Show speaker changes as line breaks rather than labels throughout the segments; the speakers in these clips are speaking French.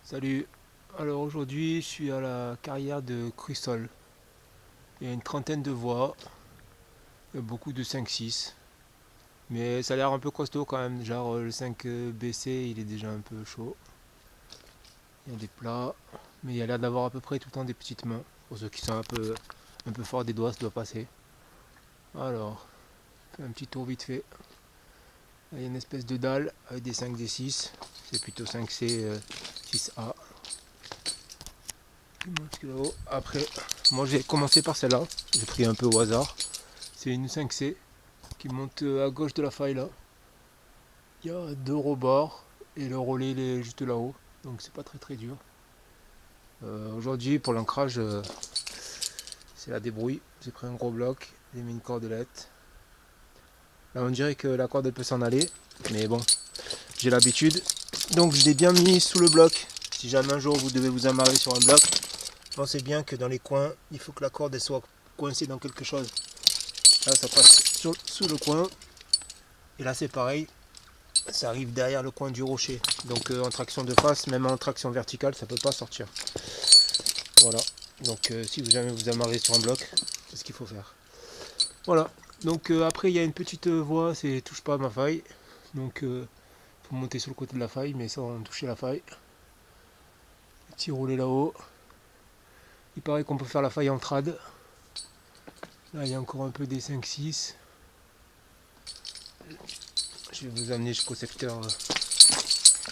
Salut, alors aujourd'hui je suis à la carrière de Crussol. Il y a une trentaine de voies, il y a beaucoup de 5-6, mais ça a l'air un peu costaud quand même, genre le 5BC il est déjà un peu chaud. Il y a des plats, mais il y a l'air d'avoir à peu près tout le temps des petites mains. Pour ceux qui sont un peu forts des doigts, ça doit passer. Alors, fais un petit tour vite fait. Là, il y a une espèce de dalle avec des 5D6, c'est plutôt 5C 6A. Après, moi j'ai commencé par celle-là, j'ai pris un peu au hasard. C'est une 5C qui monte à gauche de la faille là. Il y a deux rebords et le relais il est juste là-haut, donc c'est pas très dur. Aujourd'hui pour l'ancrage, c'est la débrouille. J'ai pris un gros bloc, j'ai mis une cordelette. Là on dirait que la corde elle peut s'en aller, mais bon, j'ai l'habitude. Donc je l'ai bien mis sous le bloc. Si jamais un jour vous devez vous amarrer sur un bloc, pensez bien que dans les coins, il faut que la corde elle soit coincée dans quelque chose. Là ça passe sous le coin, et là c'est pareil, ça arrive derrière le coin du rocher. Donc en traction de face, même en traction verticale, ça peut pas sortir. Voilà. Donc si vous jamais vous amarrez sur un bloc, c'est ce qu'il faut faire. Voilà. Donc après il y a une petite voie, c'est touche pas à ma faille. Donc faut monter sur le côté de la faille, mais sans toucher la faille. Petit roulé là-haut. Il paraît qu'on peut faire la faille en trad. Là il y a encore un peu des 5-6. Je vais vous amener jusqu'au secteur.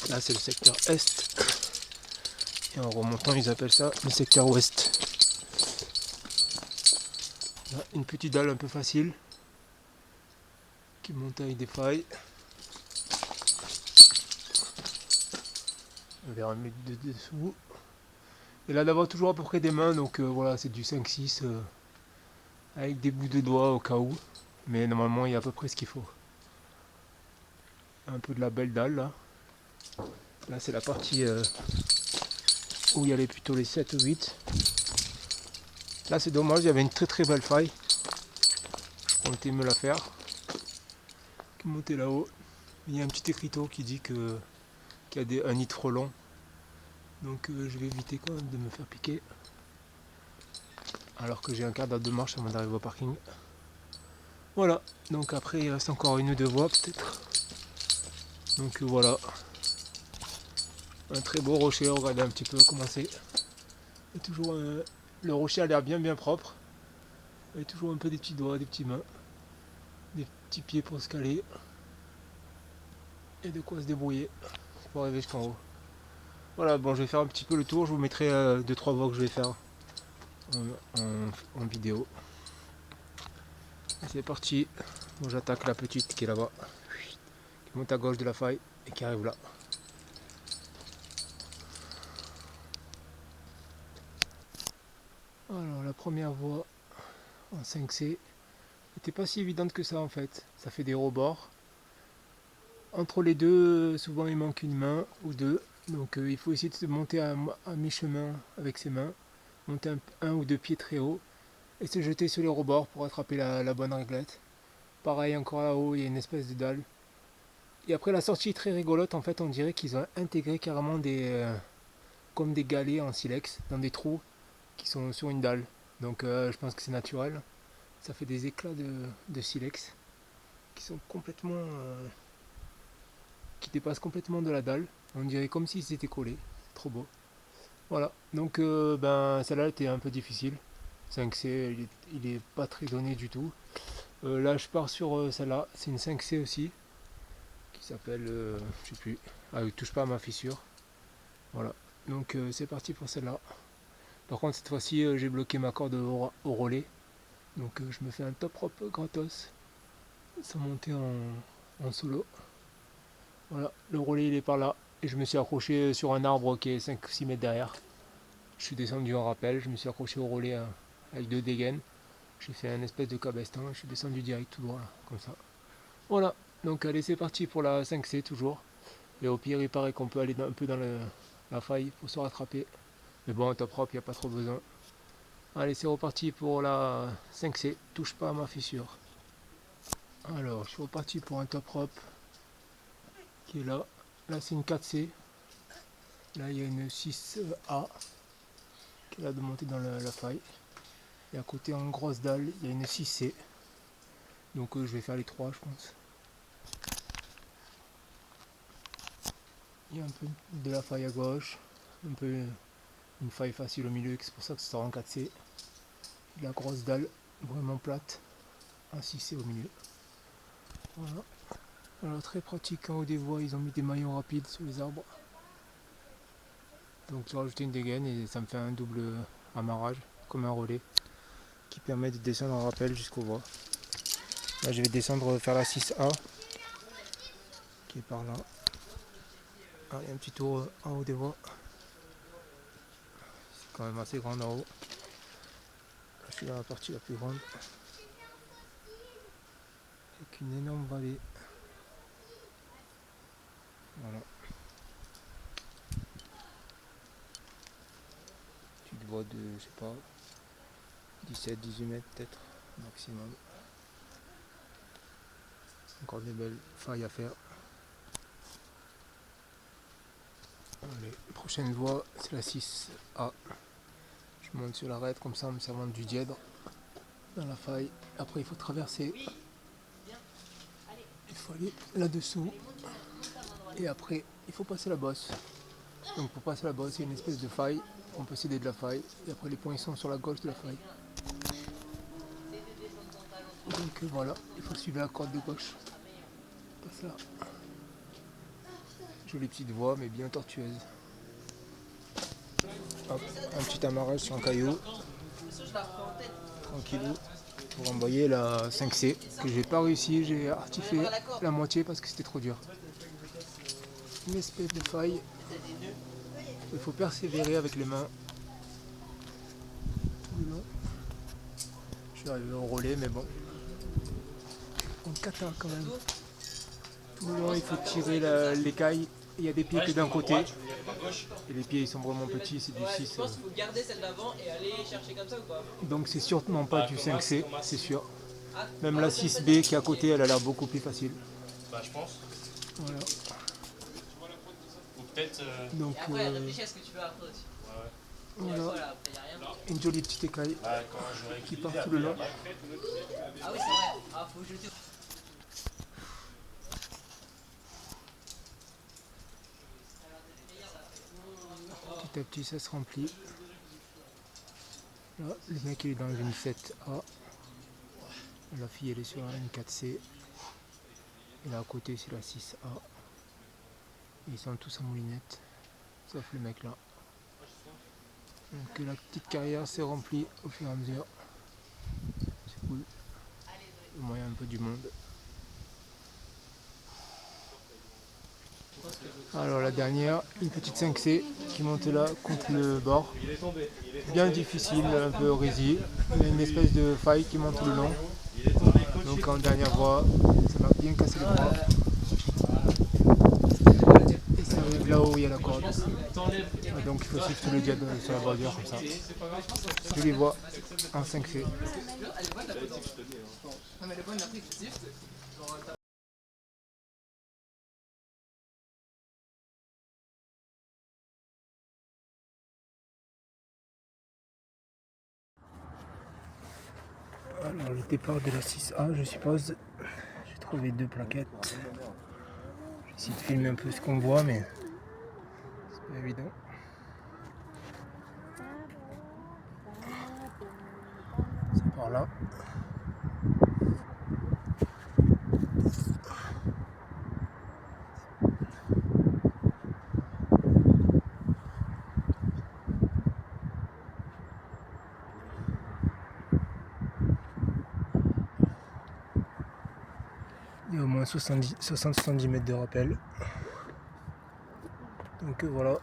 Là c'est le secteur Est. Et en remontant ils appellent ça le secteur Ouest. Là, une petite dalle un peu facile qui monte avec des failles. On verra mieux de dessous. Et là d'abord toujours à peu près des mains, donc voilà, c'est du 5-6 avec des bouts de doigts au cas où. Mais normalement il y a à peu près ce qu'il faut. Un peu de la belle dalle là. Là c'est la partie où il y avait plutôt les 7 ou 8. Là c'est dommage, il y avait une très belle faille. Je comptais me la faire. Qui montait là-haut. Il y a un petit écriteau qui dit qu'il y a un nid de frelons. Donc je vais éviter quand même de me faire piquer. Alors que j'ai un quart d'heure de marche avant d'arriver au parking. Voilà, donc après il reste encore une ou deux voies peut-être. Donc voilà, un très beau rocher, regardez un petit peu comment c'est. Et toujours le rocher a l'air bien propre. Et toujours un peu des petits doigts, des petites mains, des petits pieds pour se caler. Et de quoi se débrouiller pour arriver jusqu'en haut. Voilà, bon je vais faire un petit peu le tour, je vous mettrai 2-3 voies que je vais faire en vidéo. C'est parti, bon, j'attaque la petite qui est là-bas, qui monte à gauche de la faille et qui arrive là. Alors la première voie en 5C n'était pas si évidente que ça en fait. Ça fait des rebords. Entre les deux, souvent il manque une main ou deux. Donc il faut essayer de se monter à mi-chemin avec ses mains, monter un ou deux pieds très haut et se jeter sur les rebords pour attraper la bonne réglette. Pareil, encore là-haut, il y a une espèce de dalle. Et après la sortie est très rigolote, en fait on dirait qu'ils ont intégré carrément comme des galets en silex dans des trous qui sont sur une dalle. Donc je pense que c'est naturel. Ça fait des éclats de silex qui sont qui dépassent complètement de la dalle. On dirait comme s'ils étaient collés. C'est trop beau. Voilà. Donc ben celle-là était un peu difficile. 5C, il est pas très donné du tout. Là je pars sur celle-là. C'est une 5C aussi. Qui s'appelle, je sais plus. Ah oui, touche pas à ma fissure. Voilà. Donc c'est parti pour celle-là. Par contre cette fois-ci j'ai bloqué ma corde au relais. Donc je me fais un top rope gratos. Sans monter en solo. Voilà, le relais il est par là. Et je me suis accroché sur un arbre qui est 5-6 mètres derrière. Je suis descendu en rappel, je me suis accroché au relais avec deux dégaines. J'ai fait un espèce de cabestin, je suis descendu direct tout droit là, comme ça. Voilà, donc allez c'est parti pour la 5C toujours. Et au pire il paraît qu'on peut aller un peu dans la faille pour se rattraper. Mais bon, top rope, il n'y a pas trop besoin. Allez c'est reparti pour la 5C, touche pas à ma fissure. Alors je suis reparti pour un top rope qui est là. Là c'est une 4C. Là il y a une 6A qui est là de monter dans la faille. Et à côté en grosse dalle, il y a une 6C. Donc je vais faire les trois je pense. Il y a un peu de la faille à gauche, un peu une faille facile au milieu, c'est pour ça que ça sort en 4C. La grosse dalle vraiment plate, en 6C au milieu. Voilà. Alors très pratique en haut des voies, ils ont mis des maillons rapides sur les arbres. Donc j'ai rajouté une dégaine et ça me fait un double amarrage, comme un relais, qui permet de descendre en rappel jusqu'aux voies. Là je vais descendre faire la 6A, qui est par là. Ah, il y a un petit tour en haut des voies. C'est quand même assez grand en haut. Là, je suis dans la partie la plus grande. Avec une énorme vallée. Voilà. Petite voie de, je sais pas, 17-18 mètres peut-être, maximum. Encore des belles failles à faire. Allez, prochaine voie, c'est la 6A. Je monte sur l'arête comme ça en me servant du dièdre dans la faille. Après il faut traverser. Il faut aller là-dessous. Et après il faut passer la bosse. Donc pour passer la bosse, il y a une espèce de faille. On peut céder de la faille. Et après les points ils sont sur la gauche de la faille. Donc voilà, il faut suivre la corde de gauche. Passe là. Jolie petite voie mais bien tortueuse. Hop, un petit amarrage sur un caillou. Tranquillou. Pour envoyer la 5C que j'ai pas réussi, j'ai artifié la moitié parce que c'était trop dur. Une espèce de faille. Il faut persévérer avec les mains. Je suis arrivé au relais mais bon. En kata quand même. Tout le long il faut tirer l'écaille. Il y a des pieds que d'un côté. Et les pieds ils sont vraiment petits, c'est du 6.
Je pense qu'il faut garder celle d'avant et aller chercher comme ça ou pas?
Donc c'est sûrement pas du 5C, c'est sûr. Même la 6B qui est à côté, elle a l'air beaucoup plus facile.
Bah je pense.
Voilà.
Ou peut-être...
Donc
après réfléchis à ce que tu veux après aussi.
Ouais.
voilà.
Après y a rien.
Une jolie petite écaille
Bah quand j'aurai
qui part tout le long.
Ah oui c'est vrai. Ah faut jeter.
Petit à petit ça se remplit. Là le mec il est dans une 7A. La fille elle est sur une 4C. Et là à côté c'est la 6A. Et ils sont tous en moulinette. Sauf le mec là. Donc la petite carrière s'est remplie au fur et à mesure. C'est cool. Au moins il y a un peu du monde. Alors la dernière, une petite 5C qui monte là contre le bord. Bien difficile, un peu résille. Il y a une espèce de faille qui monte le long. Donc en dernière voie, ça m'a bien cassé les bras. Et ça arrive là où il y a la corde. Donc il faut suivre tout le diable sur la bordure comme ça. Je les vois en 5C. Alors le départ de la 6A je suppose. J'ai trouvé 2 plaquettes. Je vais essayer de filmer un peu ce qu'on voit mais c'est pas évident. C'est par là. Il y a au moins 60-70 mètres de rappel. Donc voilà.